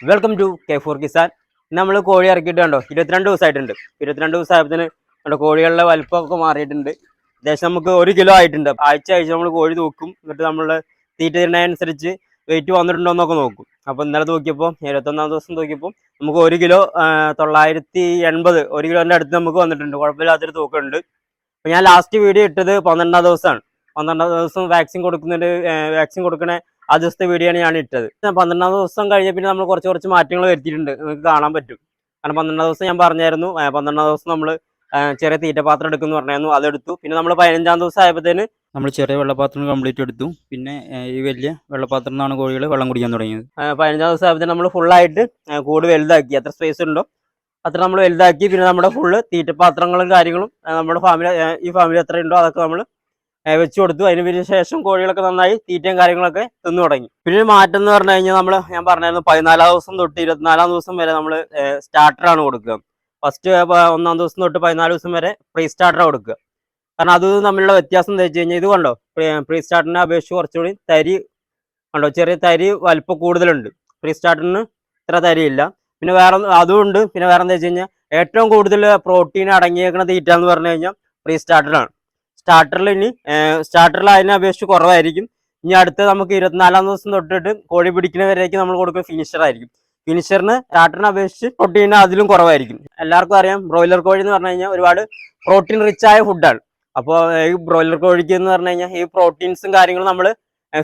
Welcome to K4 Kisan. നമ്മൾ കോഴി ഇറക്കിയിട്ട് കണ്ടോ 22 ദിവസമായിട്ടുണ്ട്. 22 ദിവസമായതിന് നമ്മുടെ കോഴികളുടെ വലിപ്പമൊക്കെ മാറിയിട്ടുണ്ട്. ഏകദേശം നമുക്ക് 1 കിലോ ആയിട്ടുണ്ട്. ആഴ്ച നമ്മൾ കോഴി തൂക്കും. എന്നിട്ട് നമ്മൾ തീറ്റ ഇടുന്നതനുസരിച്ച് വെയിറ്റ് വന്നിട്ടുണ്ടോ എന്നൊക്കെ നോക്കും. അപ്പോൾ ഇന്നലെ തൂക്കിയപ്പോൾ 21ാം ദിവസം തൂക്കിയപ്പോൾ നമുക്ക് 1 കിലോ 980 1 കിലോൻ്റെ അടുത്ത് നമുക്ക് വന്നിട്ടുണ്ട്. കുഴപ്പമില്ലാത്തൊരു തൂക്കമുണ്ട്. അപ്പോൾ ഞാൻ ലാസ്റ്റ് വീഡിയോ ഇട്ടത് 12ാം ദിവസമാണ്. 12ാം ദിവസം വാക്സിൻ കൊടുക്കണ ആ ദിവസത്തെ വീഡിയോ ആണ് ഞാൻ ഇട്ടത്. 12ാം ദിവസം കഴിഞ്ഞ പിന്നെ നമ്മൾ കുറച്ച് മാറ്റങ്ങൾ വരുത്തിയിട്ടുണ്ട്. നിങ്ങൾക്ക് കാണാൻ പറ്റും. കാരണം 12ാം ദിവസം ഞാൻ പറഞ്ഞായിരുന്നു, 12ാം ദിവസം നമ്മൾ ചെറിയ തീറ്റപാത്രം എടുക്കുമെന്ന് പറഞ്ഞായിരുന്നു, അതെടുത്തു. പിന്നെ നമ്മൾ 15ാം ദിവസം ആയപ്പോഴത്തേന് നമ്മൾ ചെറിയ വെള്ളപാത്രം കംപ്ലീറ്റ് എടുത്തു. പിന്നെ ഈ വലിയ വെള്ളപാത്രം നിന്നാണ് കോഴികൾ വെള്ളം കുടിക്കാൻ തുടങ്ങിയത്. 15ാം ദിവസം ആയപ്പോഴത്തേന് നമ്മൾ ഫുള്ളായിട്ട് കൂട് വലുതാക്കി. എത്ര സ്പേസ് ഉണ്ടോ അത്ര നമ്മൾ വലുതാക്കി. പിന്നെ നമ്മുടെ ഫുള്ള് തീറ്റപാത്രങ്ങളും കാര്യങ്ങളും നമ്മുടെ ഈ ഫാമിലി എത്ര ഉണ്ടോ അതൊക്കെ നമ്മൾ വെച്ച് കൊടുത്തു. അതിന് ശേഷം കോഴികളൊക്കെ നന്നായി തീറ്റയും കാര്യങ്ങളൊക്കെ തിന്നു തുടങ്ങി. പിന്നെ മാറ്റം എന്ന് പറഞ്ഞു കഴിഞ്ഞാൽ ഞാൻ പറഞ്ഞായിരുന്നു 14ാം ദിവസം തൊട്ട് 24ാം ദിവസം വരെ നമ്മൾ സ്റ്റാർട്ടറാണ് കൊടുക്കുക. ഫസ്റ്റ് 1ാം ദിവസം തൊട്ട് 14 ദിവസം വരെ പ്രീ സ്റ്റാർട്ടറാണ് കൊടുക്കുക. കാരണം അത് തമ്മിലുള്ള വ്യത്യാസം എന്താ വെച്ച് കഴിഞ്ഞാൽ ഇത് കണ്ടോ, പ്രീ സ്റ്റാർട്ടറിനെ അപേക്ഷിച്ച് കുറച്ചുകൂടി തരി കണ്ടോ, ചെറിയ തരി വലിപ്പം കൂടുതലുണ്ട്. പ്രീ സ്റ്റാർട്ടറിന് ഇത്ര തരിയില്ല. പിന്നെ അതുകൊണ്ട് പിന്നെ വേറെ എന്താ വെച്ച് കഴിഞ്ഞാൽ ഏറ്റവും കൂടുതൽ പ്രോട്ടീൻ അടങ്ങിയേക്കുന്ന തീറ്റ എന്ന് പറഞ്ഞു കഴിഞ്ഞാൽ പ്രീ സ്റ്റാർട്ടറാണ്. സ്റ്റാർട്ടറിൽ അതിനെ അപേക്ഷിച്ച് കുറവായിരിക്കും. ഇനി അടുത്ത് നമുക്ക് 24ാം ദിവസം തൊട്ടിട്ട് കോഴി പിടിക്കുന്നവരേക്ക് നമ്മൾ കൊടുക്കുന്ന ഫിനിഷർ ആയിരിക്കും. ഫിനിഷറിന് സ്റ്റാർട്ടറിനെ അപേക്ഷിച്ച് പ്രോട്ടീൻ അതിലും കുറവായിരിക്കും. എല്ലാവർക്കും അറിയാം ബ്രോയിലർ കോഴി എന്ന് പറഞ്ഞു കഴിഞ്ഞാൽ ഒരുപാട് പ്രോട്ടീൻ റിച്ച് ആയ ഫുഡാണ്. അപ്പോൾ ഈ ബ്രോയിലർ കോഴിക്ക് എന്ന് പറഞ്ഞു കഴിഞ്ഞാൽ ഈ പ്രോട്ടീൻസും കാര്യങ്ങളും നമ്മൾ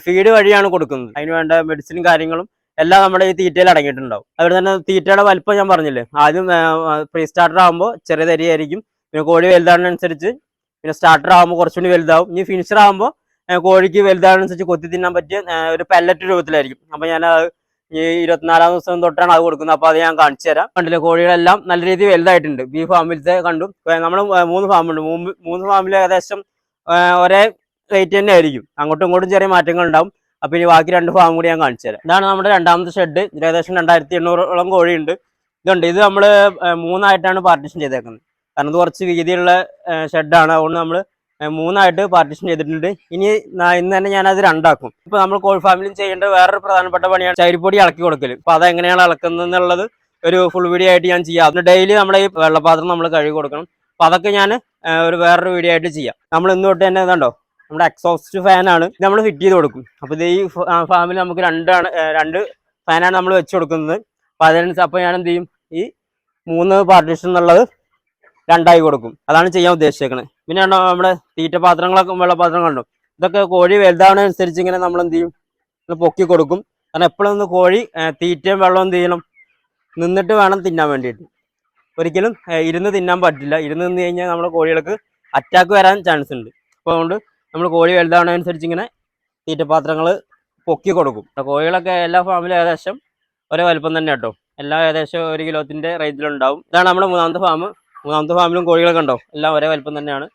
ഫീഡ് വഴിയാണ് കൊടുക്കുന്നത്. അതിന് വേണ്ട മെഡിസിനും കാര്യങ്ങളും എല്ലാം നമ്മുടെ ഈ തീറ്റയിൽ അടങ്ങിയിട്ടുണ്ടാവും. അതുപോലെ തന്നെ തീറ്റയുടെ വലിപ്പം ഞാൻ പറഞ്ഞില്ലേ, ആദ്യം പ്രീ സ്റ്റാർട്ടർ ആകുമ്പോൾ ചെറിയ തരിയായിരിക്കും. പിന്നെ കോഴി വലുതാകുന്നതനുസരിച്ച് പിന്നെ സ്റ്റാർട്ടർ ആകുമ്പോൾ കുറച്ചുകൂടി വലുതാവും. ഇനി ഫിനിഷർ ആകുമ്പോൾ കോഴിക്ക് വലുതാകുന്നതനുസരിച്ച് കൊത്തി തിന്നാൻ പറ്റിയ ഒരു പെല്ലറ്റ് രൂപത്തിലായിരിക്കും. അപ്പോൾ ഞാൻ ഈ 24ാം ദിവസം തൊട്ടാണ് അത് കൊടുക്കുന്നത്. അപ്പോൾ അത് ഞാൻ കാണിച്ചു തരാം. കണ്ടില്ലേ, കോഴികളെല്ലാം നല്ല രീതിയിൽ വലുതായിട്ടുണ്ട്. ഈ ഫാമിലത്തെ കണ്ടു. നമ്മൾ 3 ഫാമുണ്ട്. 3 ഫാമിൽ ഏകദേശം ഒരേ റേറ്റ് തന്നെ ആയിരിക്കും. അങ്ങോട്ടും ഇങ്ങോട്ടും ചെറിയ മാറ്റങ്ങൾ ഉണ്ടാവും. അപ്പോൾ ഇനി ബാക്കി 2 ഫാം കൂടി ഞാൻ കാണിച്ചു തരാം. ഇതാണ് നമ്മുടെ 2ാമത്തെ ഷെഡ്. ഇതിൽ ഏകദേശം 2800ഓളം കോഴിയുണ്ട്. ഇത് നമ്മൾ 3ആയിട്ടാണ് പാർട്ടീഷൻ ചെയ്തേക്കുന്നത്. കാരണം ഇത് കുറച്ച് വീതിയുള്ള ഷെഡാണ്. അതുകൊണ്ട് നമ്മൾ 3ആയിട്ട് പാർട്ടീഷൻ ചെയ്തിട്ടുണ്ട്. ഇന്ന് തന്നെ ഞാനത് 2ആക്കും. ഇപ്പോൾ നമ്മൾ കോഴി ഫാമിലും ചെയ്യേണ്ട വേറൊരു പ്രധാനപ്പെട്ട പണിയാണ് ചകിരിപ്പൊടി ഇളക്കി കൊടുക്കൽ. അപ്പോൾ അതെങ്ങനെയാണ് ഇളക്കുന്നത് എന്നുള്ളത് ഒരു ഫുൾ വീഡിയോ ആയിട്ട് ഞാൻ ചെയ്യാം. അതിന് ഡെയിലി നമ്മുടെ ഈ വെള്ളപാത്രം നമ്മൾ കഴുകി കൊടുക്കണം. അപ്പോൾ അതൊക്കെ ഞാൻ വേറൊരു വീഡിയോ ആയിട്ട് ചെയ്യാം. നമ്മൾ ഇന്ന് തൊട്ട് തന്നെ ഇതുണ്ടോ, നമ്മുടെ എക്സോസ്റ്റ് ഫാനാണ് ഇത് നമ്മൾ ഫിറ്റ് ചെയ്ത് കൊടുക്കും. അപ്പോൾ ഇത് ഈ ഫാമിൽ നമുക്ക് 2 ഫാനാണ് നമ്മൾ വെച്ച് കൊടുക്കുന്നത്. അപ്പോൾ അപ്പോൾ ഞാൻ എന്ത് ചെയ്യും, ഈ 3 പാർട്ടീഷൻ എന്നുള്ളത് 2ആയി കൊടുക്കും. അതാണ് ചെയ്യാൻ ഉദ്ദേശിച്ചേക്കണത്. പിന്നെ നമ്മുടെ തീറ്റപാത്രങ്ങളൊക്കെ വെള്ളപാത്രങ്ങളുണ്ടോ, ഇതൊക്കെ കോഴി വലുതാവുന്നതനുസരിച്ച് ഇങ്ങനെ നമ്മൾ എന്ത് ചെയ്യും, പൊക്കി കൊടുക്കും. കാരണം എപ്പോഴും ഒന്ന് കോഴി തീറ്റയും വെള്ളം എന്ത് ചെയ്യണം, നിന്നിട്ട് വേണം തിന്നാൻ വേണ്ടിയിട്ട്. ഒരിക്കലും ഇരുന്ന് തിന്നാൻ പറ്റില്ല. ഇരുന്ന് നിന്ന് കഴിഞ്ഞാൽ നമ്മുടെ കോഴികൾക്ക് അറ്റാക്ക് വരാൻ ചാൻസ് ഉണ്ട്. അപ്പോൾ അതുകൊണ്ട് നമ്മൾ കോഴി വലുതാവുന്നതനുസരിച്ച് ഇങ്ങനെ തീറ്റപാത്രങ്ങൾ പൊക്കി കൊടുക്കും. കോഴികളൊക്കെ എല്ലാ ഫാമിലും ഏകദേശം ഒരേ വലുപ്പം തന്നെ കേട്ടോ. എല്ലാം ഏകദേശം 1 കിലോത്തിൻ്റെ റേഞ്ചിലുണ്ടാവും. ഇതാണ് നമ്മുടെ 3ാമത്തെ ഫാം. 3ാമത്തെ ഫാമിലും കോഴികളൊക്കെ ഉണ്ടോ, എല്ലാം ഒരേ വലുപ്പം തന്നെയാണ്.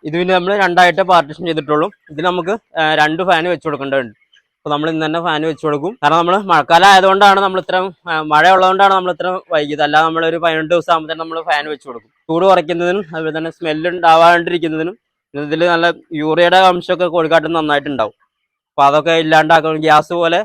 ഇത് പിന്നെ നമ്മൾ 2ആയിട്ട് പാർട്ടീഷൻ ചെയ്തിട്ടുള്ളൂ. ഇത് നമുക്ക് 2 ഫാന് വെച്ച് കൊടുക്കേണ്ടതുണ്ട്. അപ്പോൾ നമ്മൾ ഇന്ന് തന്നെ ഫാന് വെച്ച് കൊടുക്കും. കാരണം നമ്മൾ മഴക്കാലം ആയതുകൊണ്ടാണ് നമ്മൾ ഇത്ര മഴ ഉള്ളതുകൊണ്ടാണ് നമ്മൾ ഇത്ര വൈകിയത്. അല്ലാതെ നമ്മളൊരു 18 ദിവസം ആകുമ്പോൾ തന്നെ നമ്മൾ ഫാൻ വെച്ച് കൊടുക്കും. ചൂട് കുറയ്ക്കുന്നതിനും അതുപോലെ തന്നെ സ്മെല്ല് ഉണ്ടാവാണ്ടിരിക്കുന്നതിനും. ഇതിൽ നല്ല യൂറിയയുടെ അംശമൊക്കെ കോഴിക്കാട്ടിൽ നന്നായിട്ടുണ്ടാവും. അപ്പോൾ അതൊക്കെ ഇല്ലാണ്ടാക്കണം. ഗ്യാസ് പോലെ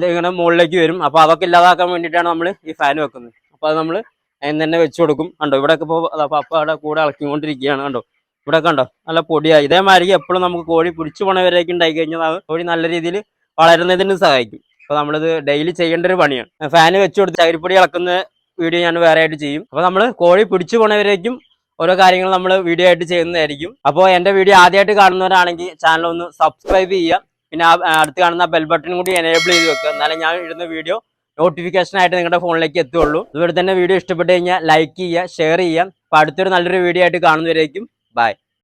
ഇങ്ങനെ മുകളിലേക്ക് വരും. അപ്പോൾ അതൊക്കെ ഇല്ലാതാക്കാൻ വേണ്ടിയിട്ടാണ് നമ്മൾ ഈ ഫാൻ വെക്കുന്നത്. അപ്പോൾ അത് നമ്മൾ അതിന് തന്നെ വെച്ച് കൊടുക്കും. കണ്ടോ, ഇവിടെയൊക്കെ ഇപ്പോൾ പപ്പ അവിടെ കൂടെ ഇളക്കിക്കൊണ്ടിരിക്കുകയാണ്. കണ്ടോ, ഇവിടെ കണ്ടോ നല്ല പൊടിയായി. ഇതേമാതിരി എപ്പോഴും നമുക്ക് കോഴി പിടിച്ചു പോണവരേക്ക് ഉണ്ടായി കഴിഞ്ഞാൽ അത് കോഴി നല്ല രീതിയിൽ വളരുന്നതിന് സഹായിക്കും. അപ്പോൾ നമ്മളിത് ഡെയിലി ചെയ്യേണ്ട ഒരു പണിയാണ്. ഫാന് വെച്ച് കൊടുത്ത് ചകിരിപ്പൊടി ഇളക്കുന്ന വീഡിയോ ഞാൻ വേറെ ആയിട്ട് ചെയ്യും. അപ്പോൾ നമ്മൾ കോഴി പിടിച്ചു പോണവരേക്കും ഓരോ കാര്യങ്ങൾ നമ്മൾ വീഡിയോ ആയിട്ട് ചെയ്യുന്നതായിരിക്കും. അപ്പോൾ എൻ്റെ വീഡിയോ ആദ്യമായിട്ട് കാണുന്നവരാണെങ്കിൽ ചാനൽ ഒന്ന് സബ്സ്ക്രൈബ് ചെയ്യുക. പിന്നെ അടുത്ത് കാണുന്ന ബെൽ ബട്ടൺ കൂടി എനേബിൾ ചെയ്ത് വെക്കുക. എന്നാലും ഞാൻ ഇടുന്ന വീഡിയോ നോട്ടിഫിക്കേഷൻ ആയിട്ട് നിങ്ങളുടെ ഫോണിലേക്ക് എത്തുള്ളൂ. അതുപോലെ തന്നെ വീഡിയോ ഇഷ്ടപ്പെട്ട് കഴിഞ്ഞാൽ ലൈക്ക് ചെയ്യുക, ഷെയർ ചെയ്യുക. അപ്പോൾ അടുത്തൊരു നല്ലൊരു വീഡിയോ ആയിട്ട് കാണുന്നവരേക്കും ബൈ.